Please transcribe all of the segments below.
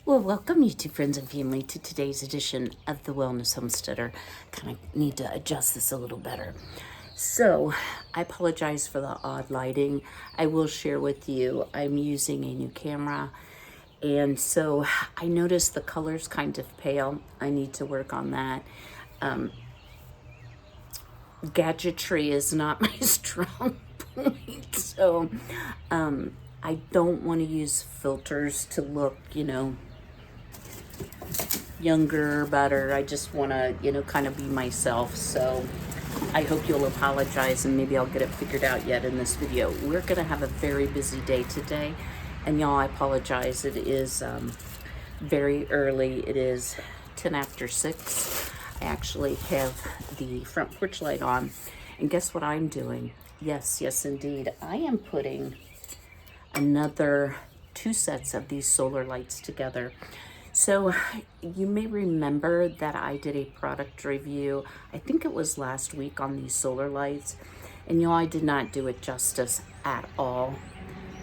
Well, welcome YouTube friends and family to today's edition of the Wellness Homesteader. Kind of need to adjust this a little better. So, I apologize for the odd lighting. I will share with you, I'm using a new camera. And so, I noticed the color's kind of pale. I need to work on that. Gadgetry is not my strong point. So, I don't want to use filters to look, younger, better. I just want to, kind of be myself. So I hope you'll apologize and maybe I'll get it figured out yet in this video. We're going to have a very busy day today. And y'all, I apologize. It is very early. It is 10 after 6. I actually have the front porch light on. And guess what I'm doing? Yes, indeed. I am putting another 2 sets of these solar lights together. So you may remember that I did a product review, I think it was last week, on these solar lights. And I did not do it justice at all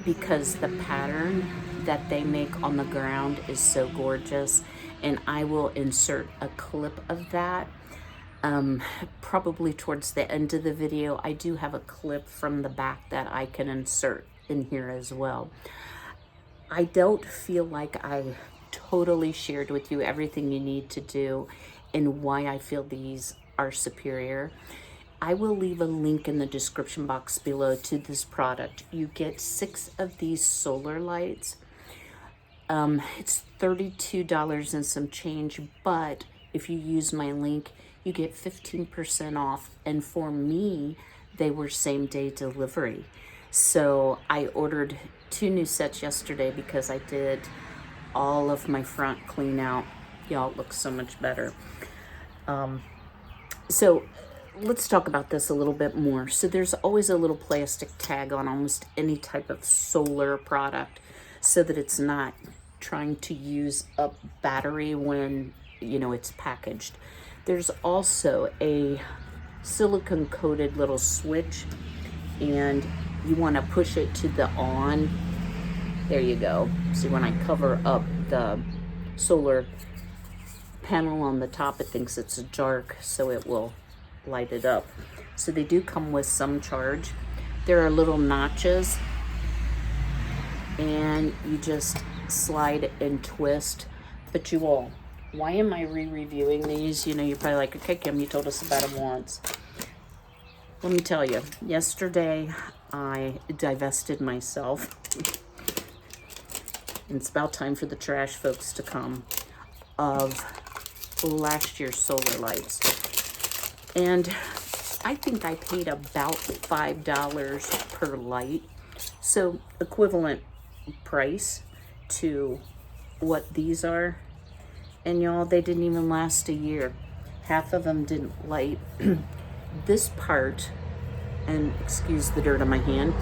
because the pattern that they make on the ground is so gorgeous. And I will insert a clip of that probably towards the end of the video. I do have a clip from the back that I can insert in here as well. I don't feel like I totally shared with you everything you need to do and why I feel these are superior. I will leave a link in the description box below to this product. You get 6 of these solar lights. It's $32 and some change, but if you use my link, you get 15% off. And for me, they were same day delivery. So I ordered 2 new sets yesterday because I did all of my front clean out. Y'all, it looks so much better. So let's talk about this a little bit more. So there's always a little plastic tag on almost any type of solar product so that it's not trying to use up battery when, it's packaged. There's also a silicone coated little switch, and you want to push it to the on. There you go. See, when I cover up the solar panel on the top, it thinks it's dark, so it will light it up. So they do come with some charge. There are little notches, and you just slide and twist. But you all, why am I re-reviewing these? You're probably like, okay, Kym, you told us about them once. Let me tell you, yesterday I divested myself. And it's about time for the trash folks to come, of last year's solar lights. And I think I paid about $5 per light. So equivalent price to what these are. And y'all, they didn't even last a year. Half of them didn't light. This part, and excuse the dirt on my hand,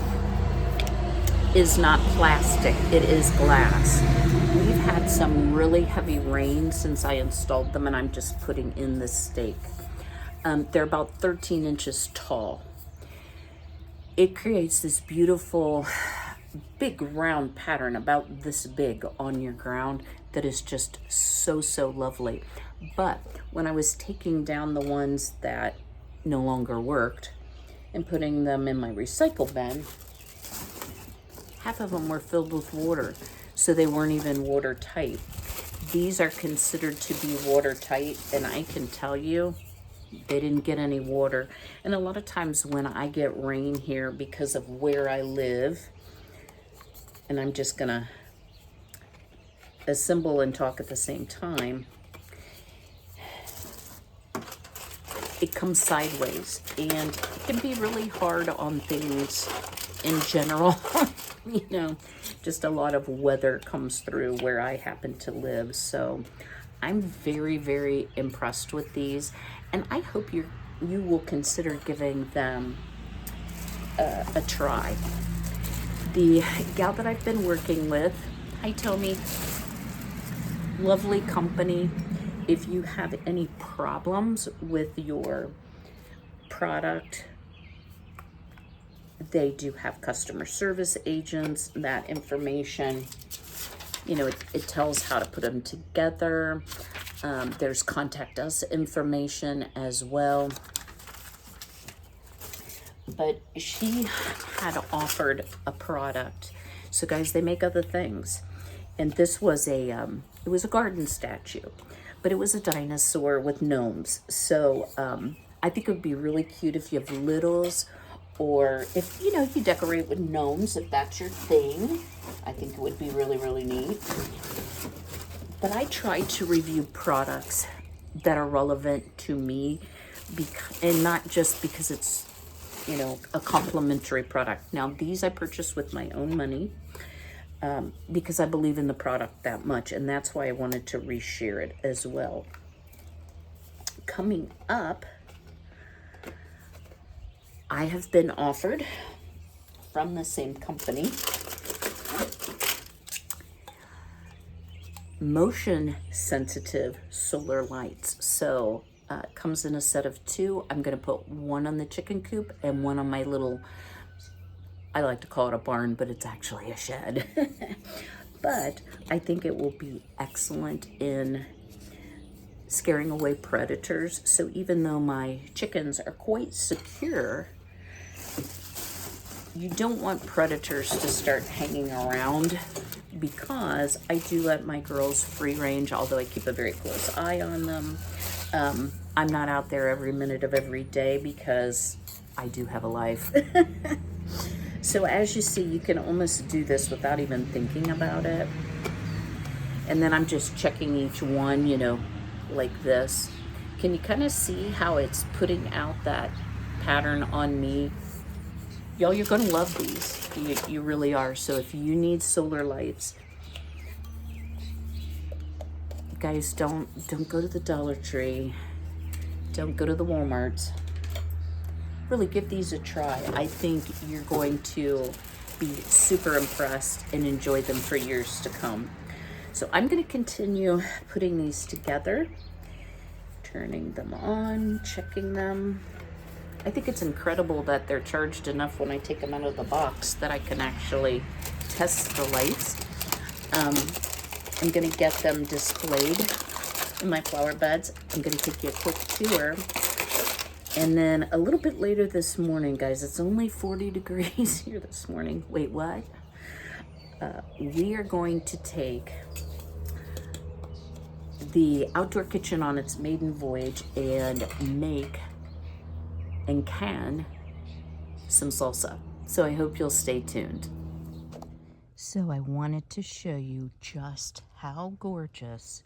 is not plastic, it is glass. We've had some really heavy rain since I installed them, and I'm just putting in this stake. They're about 13 inches tall. It creates this beautiful, big round pattern about this big on your ground that is just so lovely. But when I was taking down the ones that no longer worked and putting them in my recycle bin, half of them were filled with water, so they weren't even watertight. These are considered to be watertight, and I can tell you, they didn't get any water. And a lot of times when I get rain here because of where I live, and I'm just gonna assemble and talk at the same time, it comes sideways, and it can be really hard on things in general. Just a lot of weather comes through where I happen to live. So I'm very impressed with these, and I hope you will consider giving them a try. The gal that I've been working with, hi Tommy, lovely company. If you have any problems with your product, they do have customer service agents. That information You know, it tells how to put them together. There's contact us information as well. But she had offered a product. So guys, they make other things. And this was it was a garden statue, but it was a dinosaur with gnomes. So I think it would be really cute if you have littles, or if, you know, you decorate with gnomes, if that's your thing. I think it would be really, really neat. But I try to review products that are relevant to me, and not just because it's, you know, a complimentary product. Now, these I purchased with my own money because I believe in the product that much, and that's why I wanted to reshare it as well. Coming up, I have been offered from the same company motion sensitive solar lights. So it comes in a set of 2. I'm going to put one on the chicken coop and one on my little, I like to call it a barn, but it's actually a shed. But I think it will be excellent in scaring away predators. So even though my chickens are quite secure, you don't want predators to start hanging around, because I do let my girls free range, although I keep a very close eye on them. I'm not out there every minute of every day because I do have a life. So as you see, you can almost do this without even thinking about it. And then I'm just checking each one, you know, like this. Can you kind of see how it's putting out that pattern on me? Y'all, you're gonna love these. You really are. So if you need solar lights, guys, don't go to the Dollar Tree. Don't go to the Walmarts. Really give these a try. I think you're going to be super impressed and enjoy them for years to come. So I'm gonna continue putting these together, turning them on, checking them. I think it's incredible that they're charged enough when I take them out of the box that I can actually test the lights. I'm gonna get them displayed in my flower beds. I'm gonna take you a quick tour. And then a little bit later this morning, guys, it's only 40 degrees here this morning. Wait, what? We are going to take the outdoor kitchen on its maiden voyage and make and can some salsa. So I hope you'll stay tuned. So I wanted to show you just how gorgeous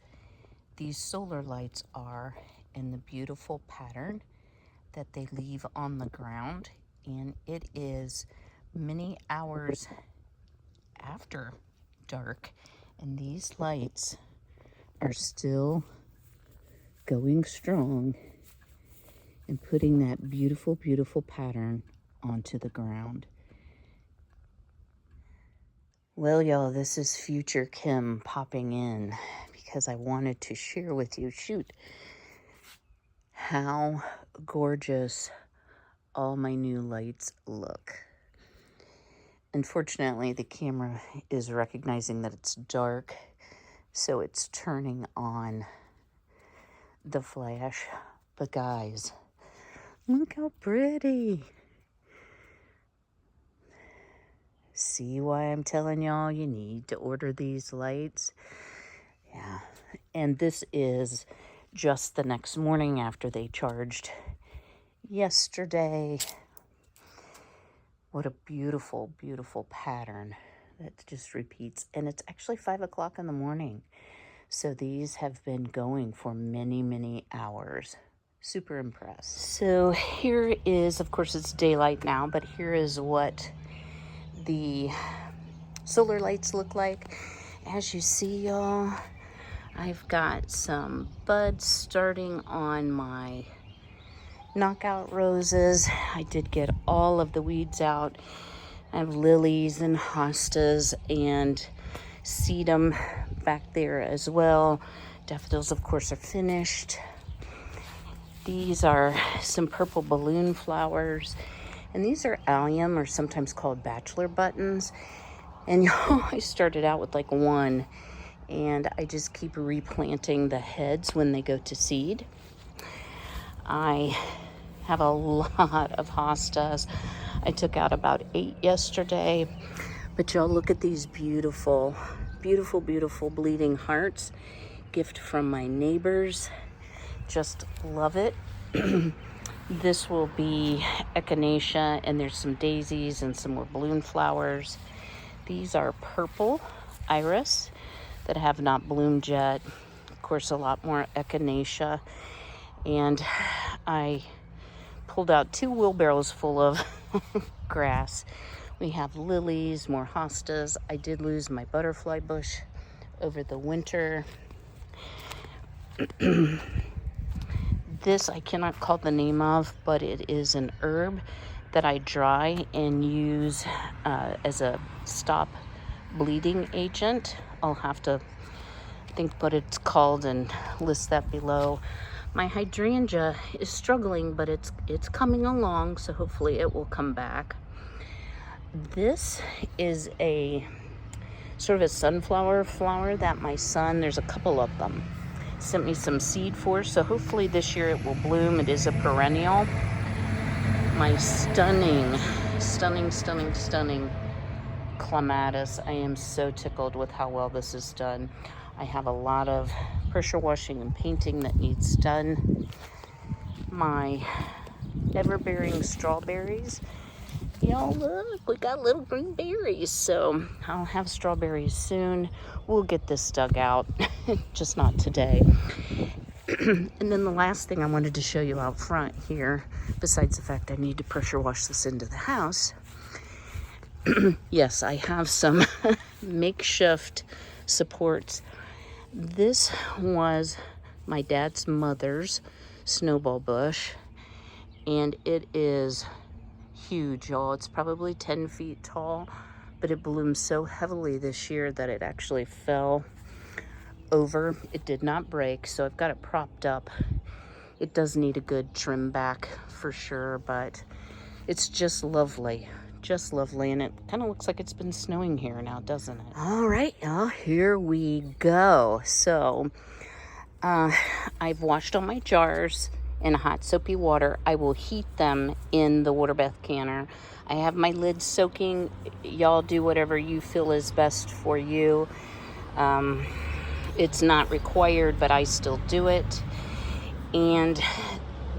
these solar lights are and the beautiful pattern that they leave on the ground. And it is many hours after dark, and these lights are still going strong and putting that beautiful, beautiful pattern onto the ground. Well, y'all, this is future Kym popping in because I wanted to share with you, how gorgeous all my new lights look. Unfortunately, the camera is recognizing that it's dark, so it's turning on the flash. But guys, look how pretty. See why I'm telling y'all you need to order these lights? Yeah, and this is just the next morning after they charged yesterday. What a beautiful, beautiful pattern that just repeats. And it's actually 5 o'clock in the morning. So these have been going for many, many hours. Super impressed. So here is, of course, it's daylight now, but here is what the solar lights look like. As you see, y'all, I've got some buds starting on my knockout roses. I did get all of the weeds out. I have lilies and hostas and sedum back there as well. Daffodils, of course, are finished. These are some purple balloon flowers, and these are allium, or sometimes called bachelor buttons. And y'all, I started out with like one, and I just keep replanting the heads when they go to seed. I have a lot of hostas. I took out about 8 yesterday, but y'all look at these beautiful, beautiful, beautiful bleeding hearts. Gift from my neighbors. Just love it. This will be echinacea, and there's some daisies and some more balloon flowers. These are purple iris that have not bloomed yet. Of course, a lot more echinacea. And I pulled out 2 wheelbarrows full of grass. We have lilies, more hostas. I did lose my butterfly bush over the winter. This I cannot call the name of, but it is an herb that I dry and use as a stop bleeding agent. I'll have to think what it's called and list that below. My hydrangea is struggling, but it's coming along, so hopefully it will come back. This is a sort of a sunflower flower that my son, there's a couple of them, sent me some seed for, so hopefully this year it will bloom. It is a perennial. My stunning clematis. I am so tickled with how well this is done. I have a lot of pressure washing and painting that needs done. My ever-bearing strawberries. Y'all look, we got little green berries, so I'll have strawberries soon. We'll get this dug out, just not today. And then the last thing I wanted to show you out front here, besides the fact I need to pressure wash this into the house, yes, I have some makeshift supports. This was my dad's mother's snowball bush, and it is huge, y'all. It's probably 10 feet tall, but it bloomed so heavily this year that it actually fell over. It did not break, so I've got it propped up. It does need a good trim back for sure, but it's just lovely. Just lovely, and it kind of looks like it's been snowing here now, doesn't it? All right, y'all, here we go. So I've washed all my jars in hot soapy water. I will heat them in the water bath canner. I have my lid soaking. Y'all do whatever you feel is best for you. It's not required, but I still do it. And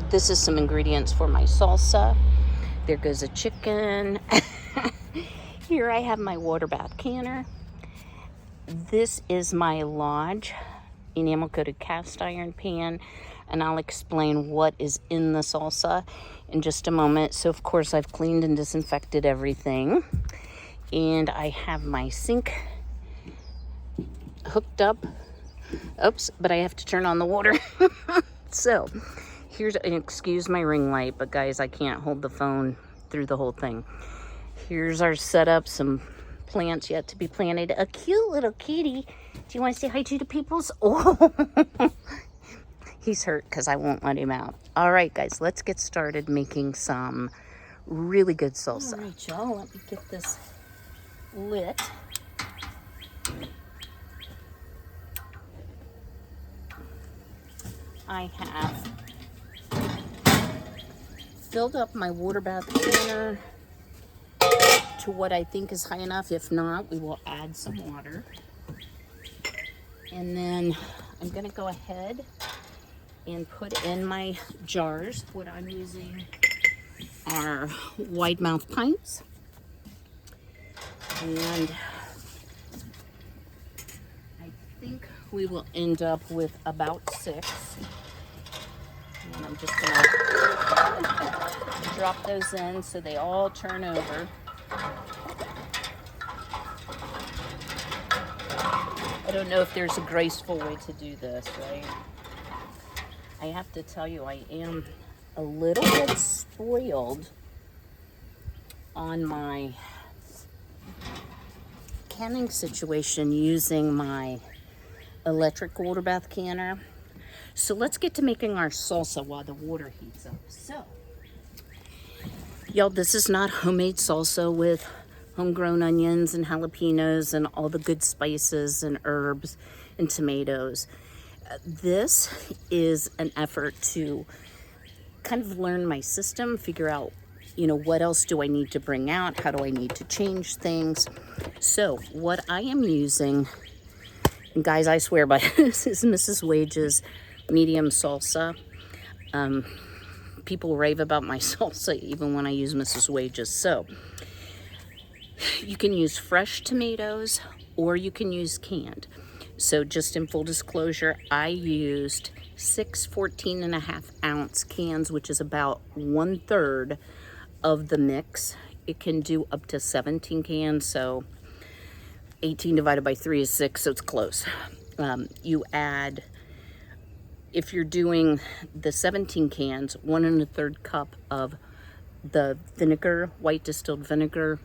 this is some ingredients for my salsa. There goes a chicken. Here I have my water bath canner. This is my Lodge enamel coated cast iron pan, and I'll explain what is in the salsa in just a moment. So of course I've cleaned and disinfected everything, and I have my sink hooked up. Oops, but I have to turn on the water. So here's, and excuse my ring light, but guys, I can't hold the phone through the whole thing. Here's our setup, some plants yet to be planted. A cute little kitty. Do you want to say hi to the peoples? Oh, he's hurt because I won't let him out. All right, guys, let's get started making some really good salsa. All right, y'all, let me get this lit. I have filled up my water bath canner to what I think is high enough. If not, we will add some water. And then I'm going to go ahead and put in my jars. What I'm using are wide mouth pints. And I think we will end up with about 6. And I'm just going to drop those in so they all turn over. I don't know if there's a graceful way to do this, right? I have to tell you, I am a little bit spoiled on my canning situation using my electric water bath canner. So let's get to making our salsa while the water heats up. So, y'all, this is not homemade salsa with homegrown onions and jalapenos and all the good spices and herbs and tomatoes. This is an effort to kind of learn my system, figure out, what else do I need to bring out? How do I need to change things? So what I am using, and guys, I swear by this, is Mrs. Wage's medium salsa. People rave about my salsa even when I use Mrs. Wage's. So you can use fresh tomatoes or you can use canned. So just in full disclosure, I used 6 14.5-ounce cans, which is about 1/3 of the mix. It can do up to 17 cans, so 18 divided by 3 is 6, so it's close. You add, if you're doing the 17 cans, 1 1/3 cup of the vinegar, white distilled vinegar.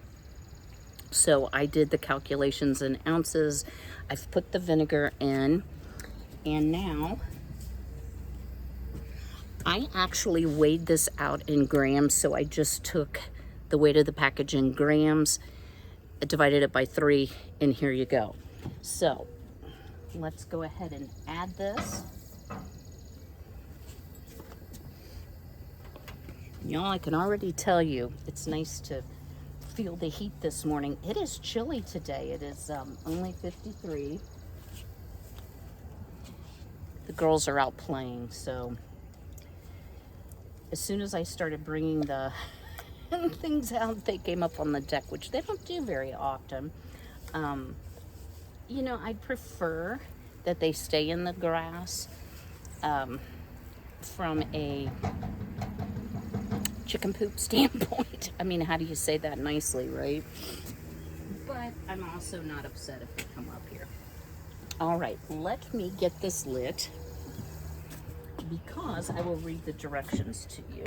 So I did the calculations in ounces. I've put the vinegar in, and now I actually weighed this out in grams. So I just took the weight of the package in grams, divided it by 3, and here you go. So let's go ahead and add this. Y'all, I can already tell you, it's nice to feel the heat this morning. It is chilly today. It is only 53. The girls are out playing, so as soon as I started bringing the things out, they came up on the deck, which they don't do very often. I prefer that they stay in the grass from a chicken poop standpoint. I mean, how do you say that nicely, right? But I'm also not upset if they come up here. All right, let me get this lit because I will read the directions to you.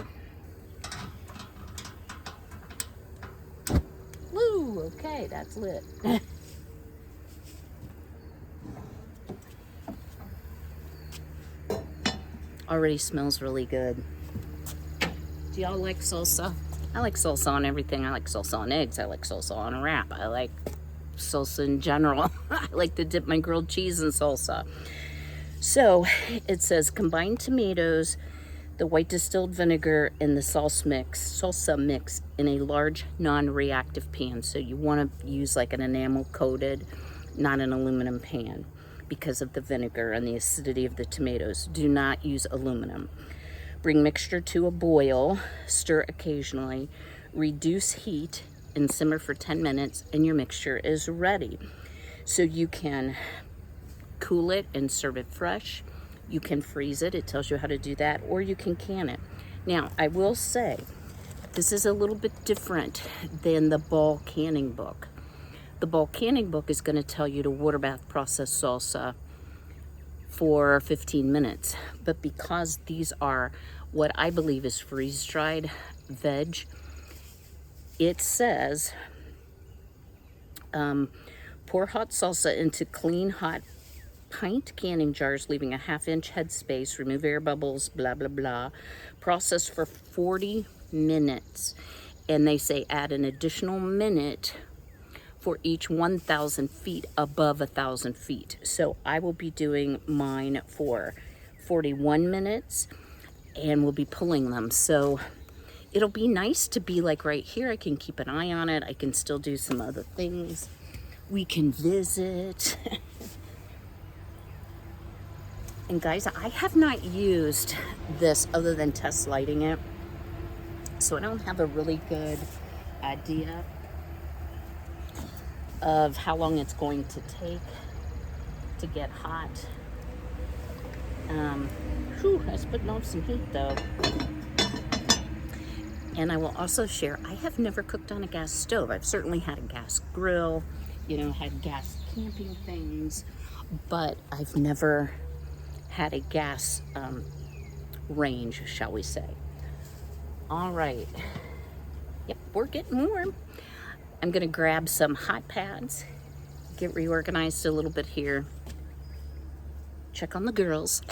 Woo, okay, that's lit. Already smells really good. Do y'all like salsa? I like salsa on everything. I like salsa on eggs. I like salsa on a wrap. I like salsa in general. I like to dip my grilled cheese in salsa. So it says combine tomatoes, the white distilled vinegar, and the salsa mix in a large non-reactive pan. So you want to use like an enamel coated, not an aluminum pan, because of the vinegar and the acidity of the tomatoes. Do not use aluminum. Bring mixture to a boil, stir occasionally, reduce heat, and simmer for 10 minutes, and your mixture is ready. So you can cool it and serve it fresh. You can freeze it. It tells you how to do that, or you can can it. Now, I will say, this is a little bit different than the Ball canning book. The Ball canning book is going to tell you to water bath process salsa for 15 minutes. But because these are what I believe is freeze-dried veg, it says pour hot salsa into clean hot pint canning jars, leaving a 1/2-inch headspace, remove air bubbles, blah, blah, blah. Process for 40 minutes. And they say add an additional minute for each 1,000 feet above 1,000 feet. So I will be doing mine for 41 minutes and we'll be pulling them. So it'll be nice to be like right here. I can keep an eye on it. I can still do some other things. We can visit. And guys, I have not used this other than test lighting it. So I don't have a really good idea of how long it's going to take to get hot. That's putting off some heat though. And I will also share, I have never cooked on a gas stove. I've certainly had a gas grill, had gas camping things, but I've never had a gas range, shall we say. All right. Yep, we're getting warm. I'm gonna grab some hot pads, get reorganized a little bit here, check on the girls.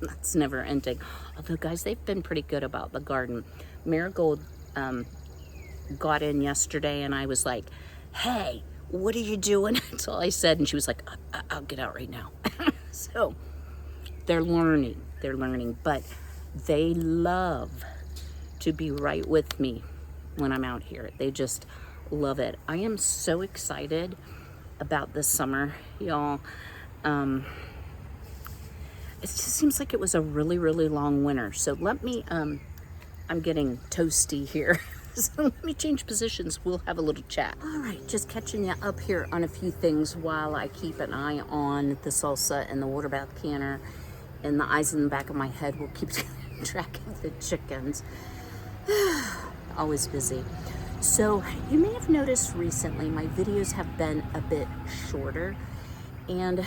That's never ending. Although guys, they've been pretty good about the garden. Marigold got in yesterday and I was like, hey, what are you doing? That's all I said. And she was like, I'll get out right now. So they're learning, but they love to be right with me when I'm out here. They just love it. I am so excited about this summer, y'all. It just seems like it was a really, really long winter. So let me, I'm getting toasty here. So let me change positions. We'll have a little chat. All right, just catching you up here on a few things while I keep an eye on the salsa and the water bath canner, and the eyes in the back of my head will keep track of the chickens. Always busy. So you may have noticed recently my videos have been a bit shorter, and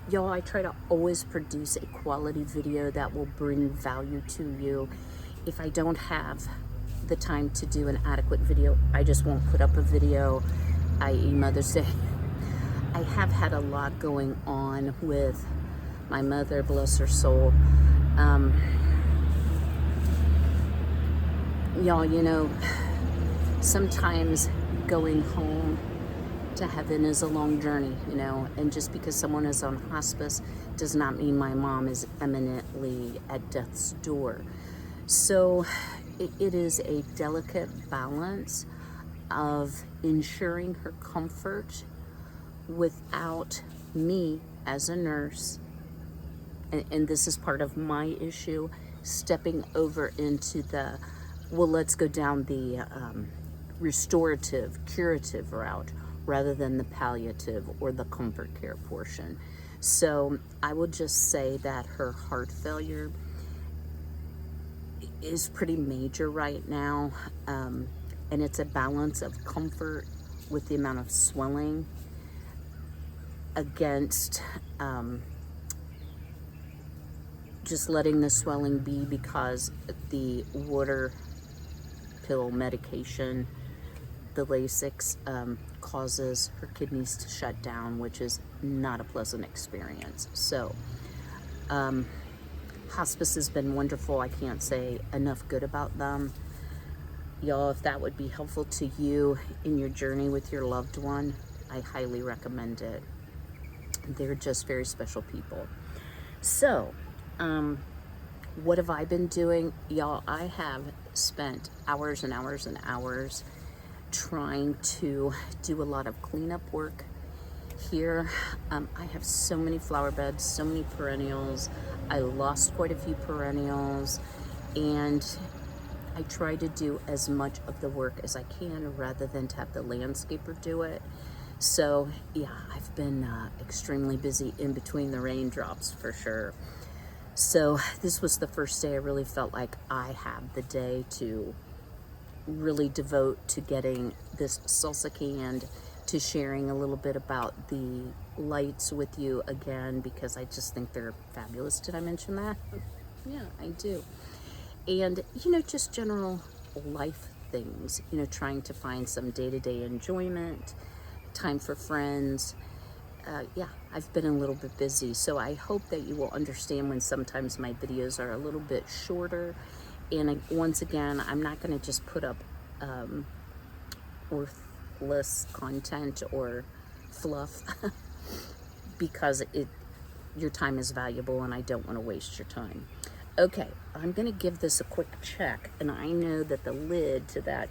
y'all, I try to always produce a quality video that will bring value to you. If I don't have the time to do an adequate video, I just won't put up a video, i.e. Mother's Day. I have had a lot going on with my mother, bless her soul. Y'all, you know, sometimes going home to heaven is a long journey, you know, and just because someone is on hospice does not mean my mom is imminently at death's door. So it is a delicate balance of ensuring her comfort without me as a nurse, and this is part of my issue, stepping over into the, well, let's go down the restorative, curative route rather than the palliative or the comfort care portion. So I will just say that her heart failure is pretty major right now, and it's a balance of comfort with the amount of swelling against just letting the swelling be, because the water pill medication, the Lasix, causes her kidneys to shut down, which is not a pleasant experience. So hospice has been wonderful. I can't say enough good about them. Y'all, if that would be helpful to you in your journey with your loved one, I highly recommend it. They're just very special people. So, what have I been doing? Y'all, I have spent hours and hours and hours trying to do a lot of cleanup work here. I have so many flower beds, so many perennials. I lost quite a few perennials, and I try to do as much of the work as I can rather than to have the landscaper do it. So yeah, I've been extremely busy in between the raindrops for sure. So this was the first day I really felt like I had the day to really devote to getting this salsa canned, to sharing a little bit about the lights with you again, because I just think they're fabulous. Did I mention that? Yeah, I do. And, you know, just general life things, you know, trying to find some day-to-day enjoyment, time for friends. Yeah, I've been a little bit busy, so I hope that you will understand when sometimes my videos are a little bit shorter. And once again, I'm not going to just put up worthless content or fluff because your time is valuable and I don't want to waste your time. Okay, I'm going to give this a quick check, and I know that the lid to that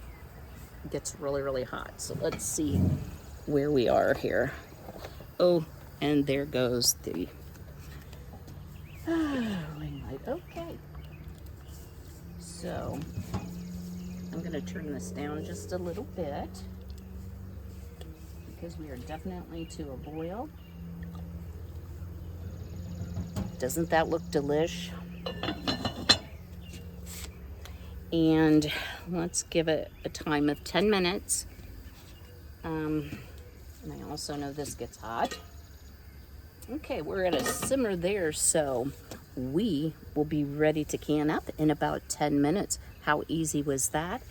gets really, really hot. So let's see where we are here. Oh, and there goes the ring light. Okay. So I'm going to turn this down just a little bit because we are definitely to a boil. Doesn't that look delish? And let's give it a time of 10 minutes. And I also know this gets hot. Okay, we're at a simmer there, so we will be ready to can up in about 10 minutes. How easy was that?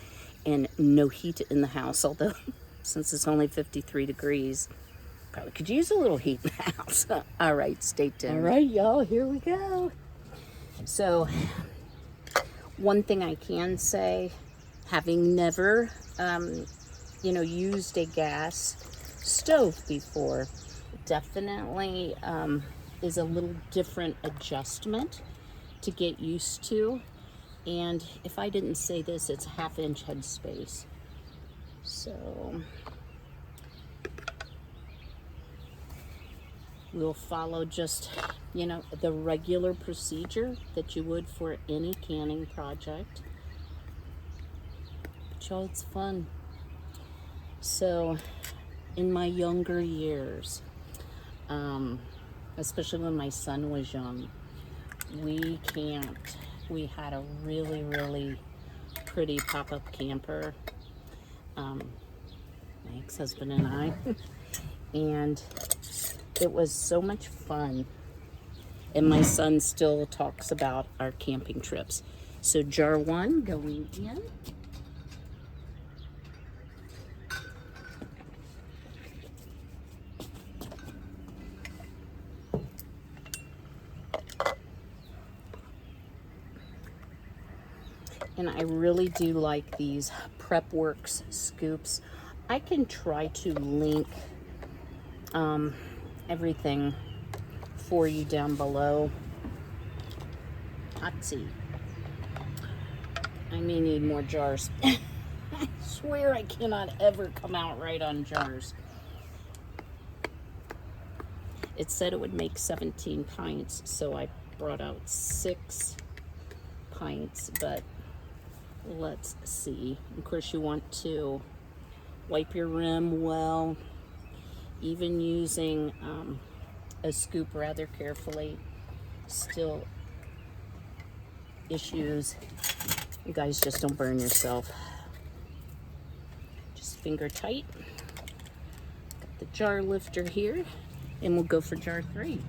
And no heat in the house, although since it's only 53 degrees, probably could use a little heat in the house. All right, stay tuned. All right, y'all, here we go. So one thing I can say having never, used a gas stove before, definitely is a little different adjustment to get used to. And if I didn't say this, it's a 1/2-inch headspace. So we'll follow just, the regular procedure that you would for any canning project. But y'all, it's fun. So in my younger years, especially when my son was young, we camped. We had a really, really pretty pop-up camper, my ex-husband and I, and it was so much fun. And my son still talks about our camping trips. So jar 1 going in. And I really do like these PrepWorks scoops. I can try to link everything for you down below. Hot tea. I may need more jars. I swear I cannot ever come out right on jars. It said it would make 17 pints, so I brought out 6 pints, but let's see. Of course, you want to wipe your rim well, even using a scoop rather carefully. Still issues. You guys, just don't burn yourself. Just finger tight. Got the jar lifter here, and we'll go for jar 3.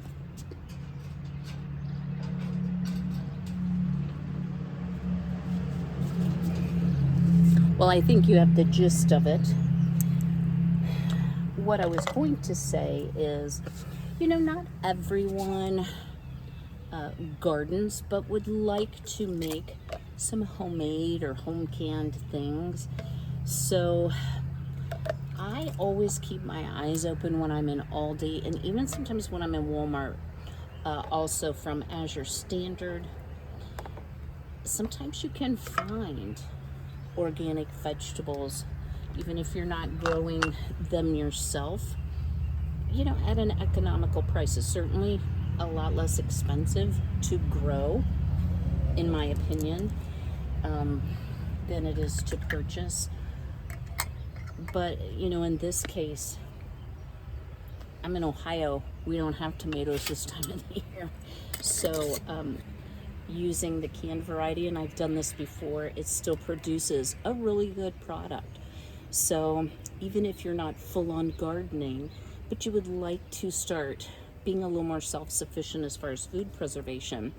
Well, I think you have the gist of it. What I was going to say is, not everyone gardens, but would like to make some homemade or home canned things. So I always keep my eyes open when I'm in Aldi, and even sometimes when I'm in Walmart, also from Azure Standard. Sometimes you can find organic vegetables, even if you're not growing them yourself, at an economical price. It's certainly a lot less expensive to grow, in my opinion, than it is to purchase. But, in this case, I'm in Ohio. We don't have tomatoes this time of the year. So, using the canned variety, and I've done this before, it still produces a really good product. So even if you're not full on gardening, but you would like to start being a little more self-sufficient as far as food preservation,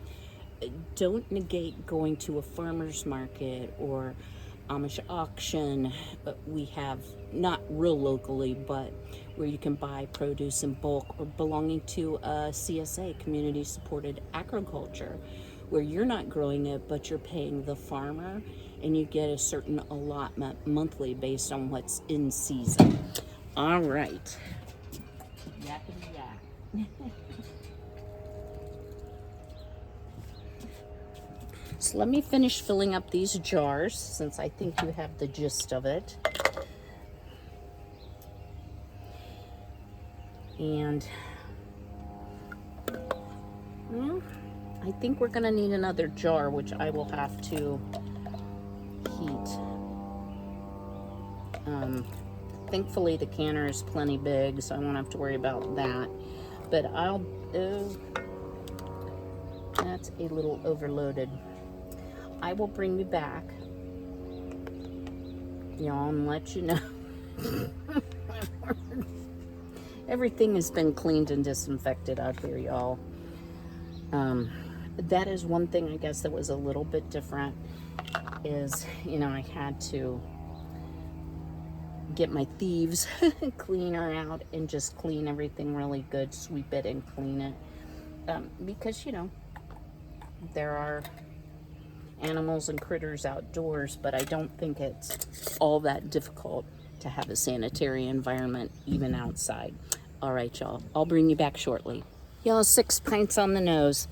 don't negate going to a farmer's market or Amish auction. We have, not real locally, but where you can buy produce in bulk, or belonging to a CSA, community supported agriculture, where you're not growing it, but you're paying the farmer, and you get a certain allotment monthly based on what's in season. All right. Yappity yak. So let me finish filling up these jars, since I think you have the gist of it. And I think we're gonna need another jar, which I will have to heat. Thankfully the canner is plenty big, so I won't have to worry about that. But that's a little overloaded. I will bring you back, y'all, and let you know. Everything has been cleaned and disinfected out here, y'all. That is one thing, I guess, that was a little bit different, is, I had to get my thieves cleaner out and just clean everything really good, sweep it and clean it. Because, there are animals and critters outdoors, but I don't think it's all that difficult to have a sanitary environment even outside. All right, y'all, I'll bring you back shortly. Y'all, 6 pints on the nose.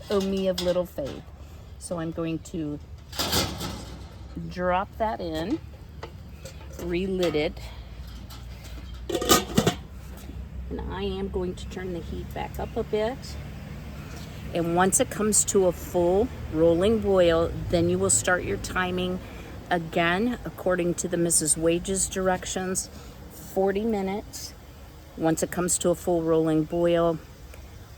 Oh, me of little faith. So I'm going to drop that in, relit it, and I am going to turn the heat back up a bit. And once it comes to a full rolling boil, then you will start your timing again according to the Mrs. Wage's directions, 40 minutes. Once it comes to a full rolling boil,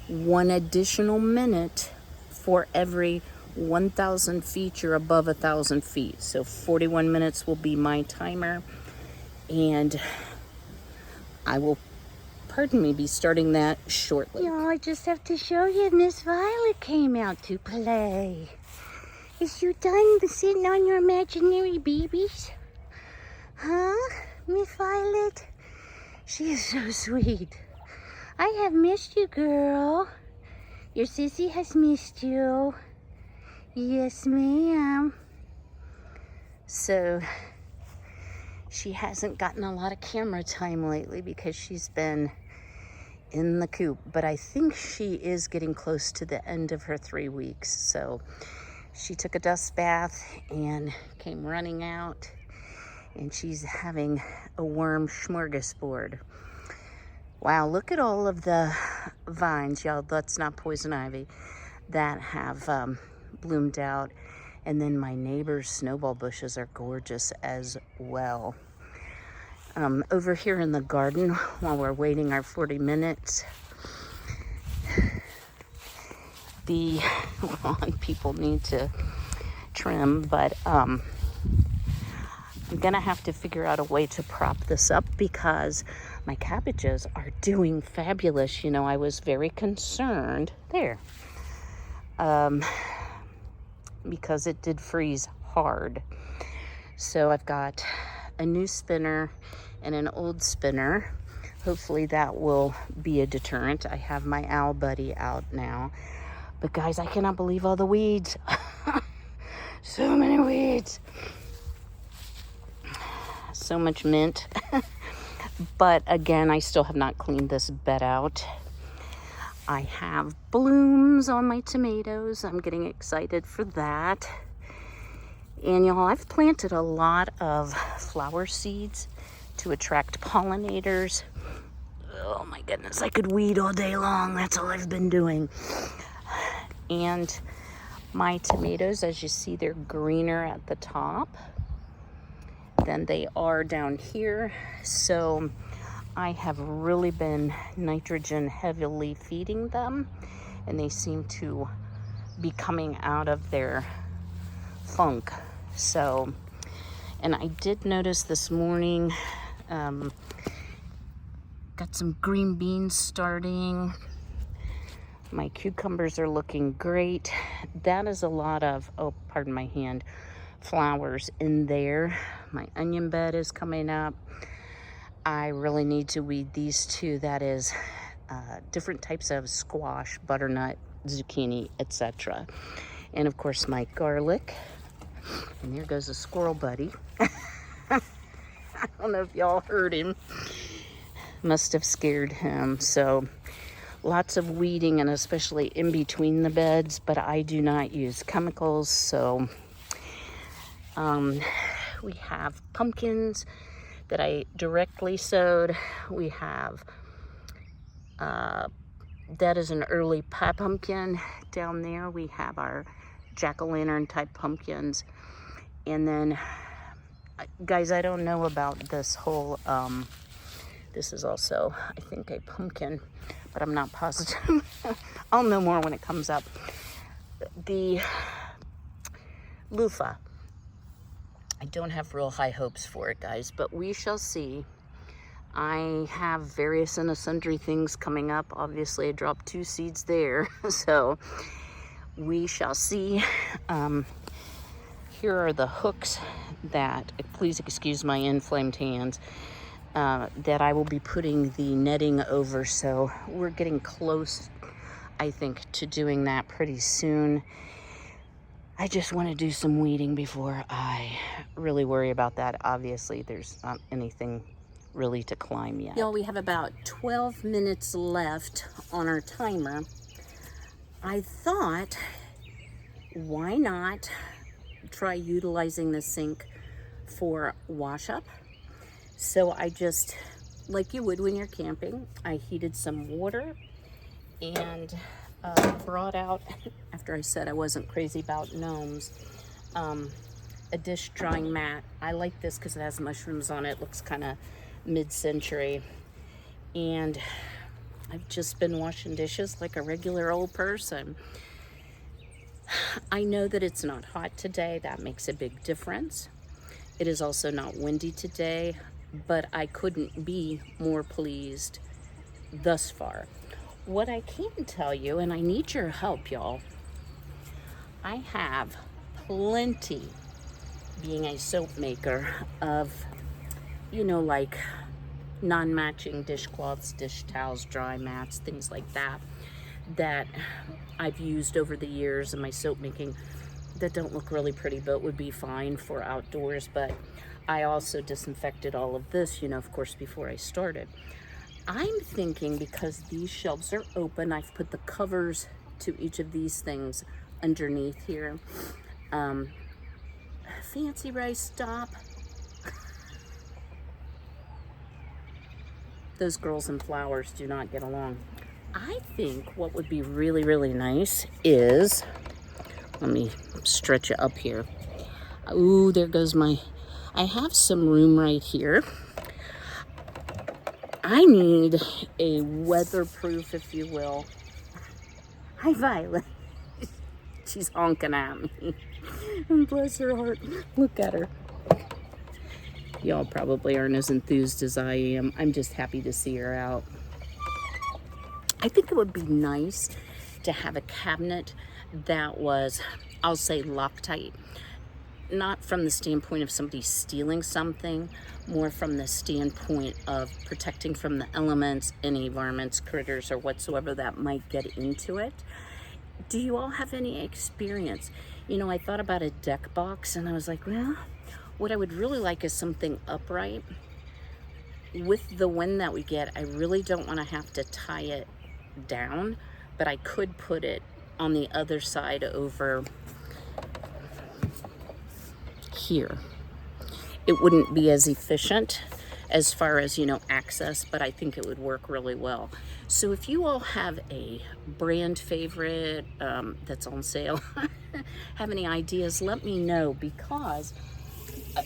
1 additional minute for every 1,000 feet you're above 1,000 feet. So 41 minutes will be my timer, and I will, pardon me, be starting that shortly. Y'all, I just have to show you, Miss Violet came out to play. Is you done sitting on your imaginary babies? Huh, Miss Violet? She is so sweet. I have missed you, girl. Your sissy has missed you. Yes, ma'am. So, she hasn't gotten a lot of camera time lately because she's been in the coop, but I think she is getting close to the end of her 3 weeks. So she took a dust bath and came running out, and she's having a worm smorgasbord. Wow, look at all of the vines, y'all. That's not poison ivy, that have bloomed out. And then my neighbor's snowball bushes are gorgeous as well. Over here in the garden, while we're waiting our 40 minutes, the lawn people need to trim, but I'm gonna have to figure out a way to prop this up because my cabbages are doing fabulous. You know, I was very concerned there because it did freeze hard. So I've got a new spinner and an old spinner. Hopefully that will be a deterrent. I have my owl buddy out now. But guys, I cannot believe all the weeds. So many weeds. So much mint. But again, I still have not cleaned this bed out. I have blooms on my tomatoes. I'm getting excited for that. And y'all, I've planted a lot of flower seeds to attract pollinators. Oh my goodness, I could weed all day long. That's all I've been doing. And my tomatoes, as you see, they're greener at the top than they are down here. So I have really been nitrogen heavily feeding them, and they seem to be coming out of their funk. So, and I did notice this morning, got some green beans starting. My cucumbers are looking great. That is a lot of, oh, pardon my hand, flowers in there. My onion bed is coming up. I really need to weed these two. That is different types of squash, butternut, zucchini, etc. And of course my garlic. And there goes a squirrel buddy. I don't know if y'all heard him. Must have scared him. So lots of weeding, and especially in between the beds, but I do not use chemicals. So we have pumpkins that I directly sowed. We have that is an early pie pumpkin down there. We have our jack-o'-lantern type pumpkins. And then, guys, I don't know about this whole, this is also, I think, a pumpkin, but I'm not positive. I'll know more when it comes up. The loofah. I don't have real high hopes for it, guys, but we shall see. I have various and sundry things coming up. Obviously, I dropped 2 seeds there, so we shall see. Here are the hooks that, please excuse my inflamed hands, that I will be putting the netting over. So we're getting close, I think, to doing that pretty soon. I just want to do some weeding before I really worry about that. Obviously, there's not anything really to climb yet. Y'all, we have about 12 minutes left on our timer. I thought, why not try utilizing the sink for wash up? So I just, like you would when you're camping, I heated some water and brought out, after I said I wasn't crazy about gnomes, a dish drying mat. I like this because it has mushrooms on it. Looks kind of mid-century. And I've just been washing dishes like a regular old person. I know that it's not hot today. That makes a big difference. It is also not windy today, but I couldn't be more pleased thus far. What I can tell you, and I need your help, y'all, I have plenty, being a soap maker, of, you know, like non-matching dishcloths, dish towels, dry mats, things like that, that I've used over the years in my soap making that don't look really pretty but would be fine for outdoors. But I also disinfected all of this, you know, of course, before I started. I'm thinking, because these shelves are open, I've put the covers to each of these things underneath here. Fancy rice, stop. Those girls and flowers do not get along. I think what would be really, really nice is, let me stretch it up here. Ooh, there goes I have some room right here. I need a weatherproof, if you will. Hi, Violet. She's honking at me. And bless her heart. Look at her. Y'all probably aren't as enthused as I am. I'm just happy to see her out. I think it would be nice to have a cabinet that was, I'll say, Loctite. Not from the standpoint of somebody stealing something, more from the standpoint of protecting from the elements, any varmints, critters, or whatsoever that might get into it. Do you all have any experience? You know, I thought about a deck box and I was like, well, what I would really like is something upright. With the wind that we get, I really don't want to have to tie it down, but I could put it on the other side over here. It wouldn't be as efficient as far as, you know, access, but I think it would work really well. So if you all have a brand favorite that's on sale, have any ideas, let me know, because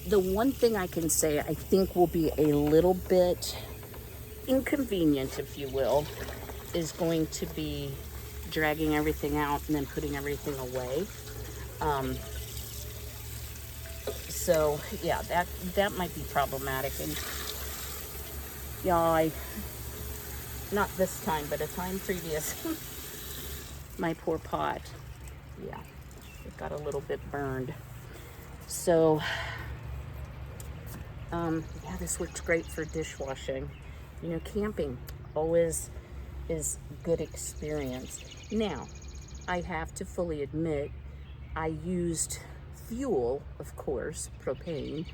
the one thing I can say I think will be a little bit inconvenient, if you will, is going to be dragging everything out and then putting everything away. So yeah, that might be problematic. And y'all, not this time, but a time previous, my poor pot, yeah, it got a little bit burned. So yeah, this works great for dishwashing. You know, camping always is good experience. Now, I have to fully admit, I used fuel, of course, propane,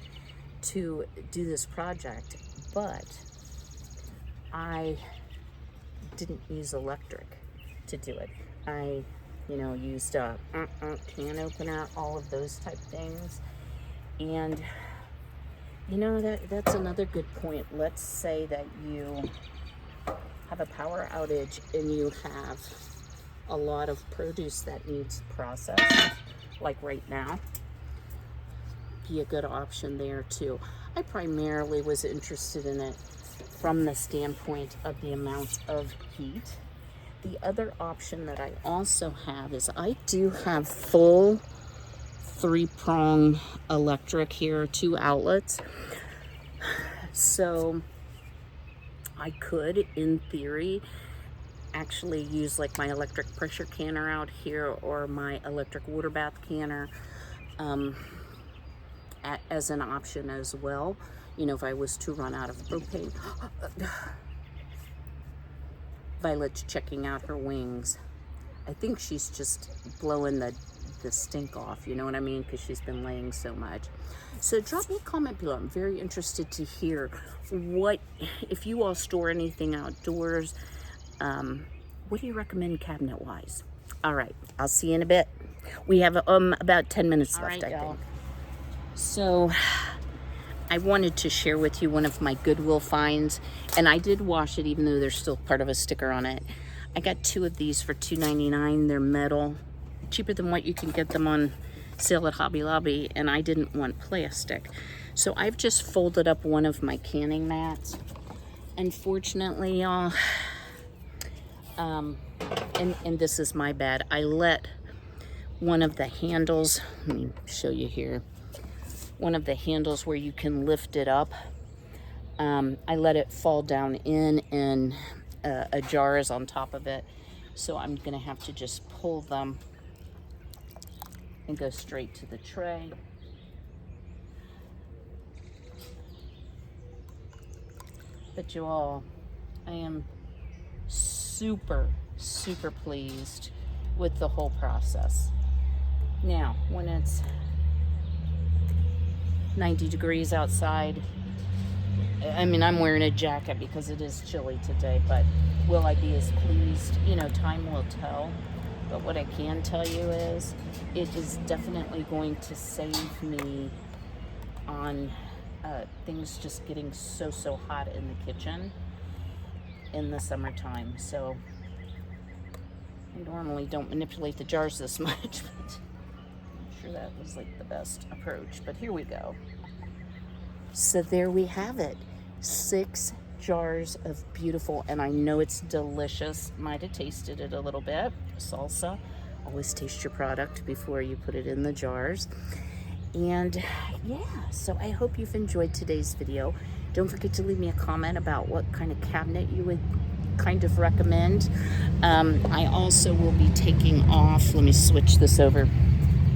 to do this project, but I didn't use electric to do it. I, you know, used a can opener, all of those type things. And you know, that's another good point. Let's say that you have a power outage and you have a lot of produce that needs processed, like right now. Be a good option there too. I primarily was interested in it from the standpoint of the amount of heat. The other option that I also have is I do have full 3-prong electric here, 2 outlets. So I could, in theory, actually use like my electric pressure canner out here or my electric water bath canner as an option as well, you know, if I was to run out of propane. Violet's checking out her wings. I think she's just blowing the the stink off, you know what I mean? Because she's been laying so much. So drop me a comment below. I'm very interested to hear what, if you all store anything outdoors, what do you recommend cabinet-wise? All right, I'll see you in a bit. We have about 10 minutes left, I think. So I wanted to share with you one of my Goodwill finds, and I did wash it even though there's still part of a sticker on it. I got 2 of these for $2.99. They're metal, cheaper than what you can get them on sale at Hobby Lobby, and I didn't want plastic. So I've just folded up one of my canning mats. Unfortunately, y'all, and this is my bad, I let one of the handles, let me show you here, one of the handles where you can lift it up, I let it fall down in, and a jar is on top of it. So I'm gonna have to just pull them and go straight to the tray. But you all, I am super pleased with the whole process. Now, when it's 90 degrees outside, I mean, I'm wearing a jacket because it is chilly today, but will I be as pleased? You know, time will tell. But what I can tell you is it is definitely going to save me on things just getting so hot in the kitchen in the summertime. So I normally don't manipulate the jars this much, but I'm sure that was like the best approach. But here we go. So there we have it. 6 jars of beautiful, and I know it's delicious. Might have tasted it a little bit. Salsa. Always taste your product before you put it in the jars. And yeah, so I hope you've enjoyed today's video. Don't forget to leave me a comment about what kind of cabinet you would kind of recommend. I also will be taking off, let me switch this over,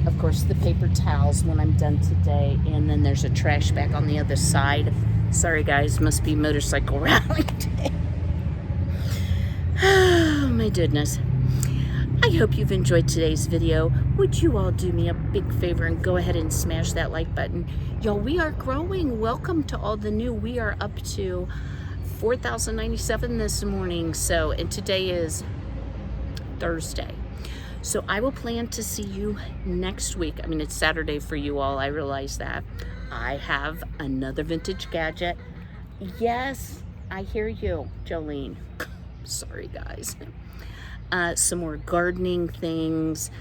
of course, the paper towels when I'm done today, and then there's a trash bag on the other side. Sorry guys, must be motorcycle rally day. Oh my goodness. I hope you've enjoyed today's video. Would you all do me a big favor and go ahead and smash that like button? Y'all, we are growing. Welcome to all the new. We are up to 4,097 this morning. So, and today is Thursday. So I will plan to see you next week. I mean, it's Saturday for you all. I realize that. I have another vintage gadget. Yes, I hear you, Jolene. Sorry, guys. Some more gardening things.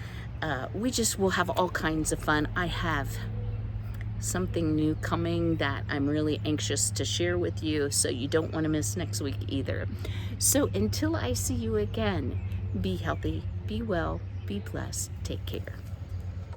We just will have all kinds of fun. I have something new coming that I'm really anxious to share with you, so you don't want to miss next week either. So until I see you again, be healthy, be well, be blessed, take care.